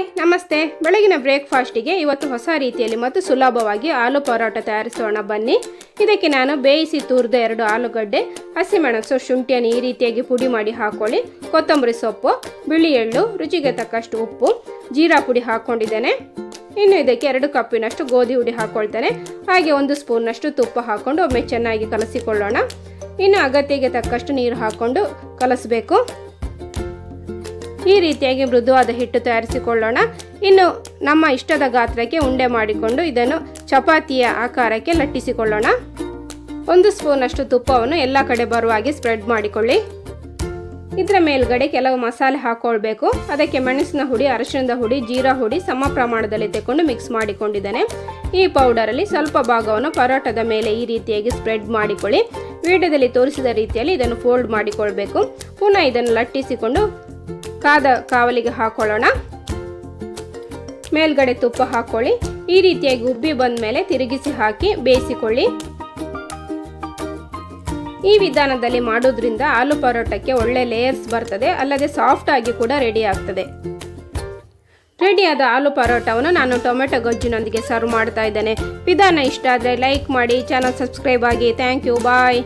Hi ನಮಸ್ತೆ. ಬೆಳಗಿನ ಬ್ರೇಕ್ಫಾಸ್ಟಿಗೆ ಇವತ್ತು ಹೊಸ ರೀತಿಯಲ್ಲಿ ಮತ್ತು ಸುಲಭವಾಗಿ ಆಲೂ ಪರೋಟ ತಯಾರಿಸೋಣ ಬನ್ನಿ. ಇದಕ್ಕೆ ನಾನು ಬೇಯಿಸಿ ತುರಿದ 2 ಆಲೂಗಡ್ಡೆ, ಹಸಿಮೆಣಸು, ಶುಂಠಿಯನ್ನು ಈ ರೀತಿಯಾಗಿ ಪುಡಿ ಮಾಡಿ ಹಾಕೊಳ್ಳಿ. ಕೊತ್ತಂಬರಿ ಸೊಪ್ಪು, ಬಿಳಿ ಎಳ್ಳು, ರುಚಿಗೆ ತಕ್ಕಷ್ಟು ಉಪ್ಪು, ಜೀರಾ ಪುಡಿ ಹಾಕ್ಕೊಂಡಿದ್ದೇನೆ. ಇನ್ನು ಇದಕ್ಕೆ 2 ಕಪ್ಪಿನಷ್ಟು ಗೋಧಿ ಹುಡಿ ಹಾಕ್ಕೊಳ್ತೇನೆ. ಹಾಗೆ 1 ಸ್ಪೂನ್ನಷ್ಟು ತುಪ್ಪ ಹಾಕ್ಕೊಂಡು ಒಮ್ಮೆ ಚೆನ್ನಾಗಿ ಕಲಸಿಕೊಳ್ಳೋಣ. ಇನ್ನು ಅಗತ್ಯಕ್ಕೆ ತಕ್ಕಷ್ಟು ನೀರು ಹಾಕ್ಕೊಂಡು ಕಲಸಬೇಕು. ಈ ರೀತಿಯಾಗಿ ಮೃದುವಾದ ಹಿಟ್ಟು ತಯಾರಿಸಿಕೊಳ್ಳೋಣ. ಇನ್ನು ನಮ್ಮ ಇಷ್ಟದ ಗಾತ್ರಕ್ಕೆ ಉಂಡೆ ಮಾಡಿಕೊಂಡು ಇದನ್ನು ಚಪಾತಿಯ ಆಕಾರಕ್ಕೆ ಲಟ್ಟಿಸಿಕೊಳ್ಳೋಣ. 1 ಸ್ಪೂನಷ್ಟು ತುಪ್ಪವನ್ನು ಎಲ್ಲ ಕಡೆ ಬರುವ ಹಾಗೆ ಸ್ಪ್ರೆಡ್ ಮಾಡಿಕೊಳ್ಳಿ. ಇದರ ಮೇಲ್ಗಡೆ ಕೆಲವು ಮಸಾಲೆ ಹಾಕ್ಕೊಳ್ಬೇಕು. ಅದಕ್ಕೆ ಮೆಣಸಿನ ಹುಡಿ, ಅರಿಶಿಣದ ಹುಡಿ, ಜೀರಾ ಹುಡಿ ಸಮ ಪ್ರಮಾಣದಲ್ಲಿ ತೆಗೆದುಕೊಂಡು ಮಿಕ್ಸ್ ಮಾಡಿಕೊಂಡಿದ್ದೇನೆ. ಈ ಪೌಡರಲ್ಲಿ ಸ್ವಲ್ಪ ಭಾಗವನ್ನು ಪರೋಟದ ಮೇಲೆ ಈ ರೀತಿಯಾಗಿ ಸ್ಪ್ರೆಡ್ ಮಾಡಿಕೊಳ್ಳಿ. ವಿಡಿಯೋದಲ್ಲಿ ತೋರಿಸಿದ ರೀತಿಯಲ್ಲಿ ಇದನ್ನು ಫೋಲ್ಡ್ ಮಾಡಿಕೊಳ್ಬೇಕು. ಪುನಃ ಇದನ್ನು ಲಟ್ಟಿಸಿಕೊಂಡು ಕಾದ ಕಾವಲಿಗೆ ಹಾಕೊಳ್ಳೋಣ. ಮೇಲ್ಗಡೆ ತುಪ್ಪ ಹಾಕೊಳ್ಳಿ. ಈ ರೀತಿಯಾಗಿ ಉಬ್ಬಿ ಬಂದ ಮೇಲೆ ತಿರುಗಿಸಿ ಹಾಕಿ ಬೇಯಿಸಿಕೊಳ್ಳಿ. ಈ ವಿಧಾನದಲ್ಲಿ ಮಾಡೋದ್ರಿಂದ ಆಲೂ ಪರೋಟಕ್ಕೆ ಒಳ್ಳೆ ಲೇಯರ್ಸ್ ಬರ್ತದೆ, ಅಲ್ಲದೆ ಸಾಫ್ಟ್ ಆಗಿ ಕೂಡ ರೆಡಿ ಆಗ್ತದೆ. ರೆಡಿಯಾದ ಆಲೂ ಪರೋಟವನ್ನು ನಾನು ಟೊಮೆಟೊ ಗೊಜ್ಜಿನೊಂದಿಗೆ ಸರ್ವ್ ಮಾಡ್ತಾ ಇದ್ದೇನೆ. ವಿಧಾನ ಇಷ್ಟ ಆದರೆ ಲೈಕ್ ಮಾಡಿ, ಚಾನಲ್ ಸಬ್ಸ್ಕ್ರೈಬ್ ಆಗಿ. Thank you, bye.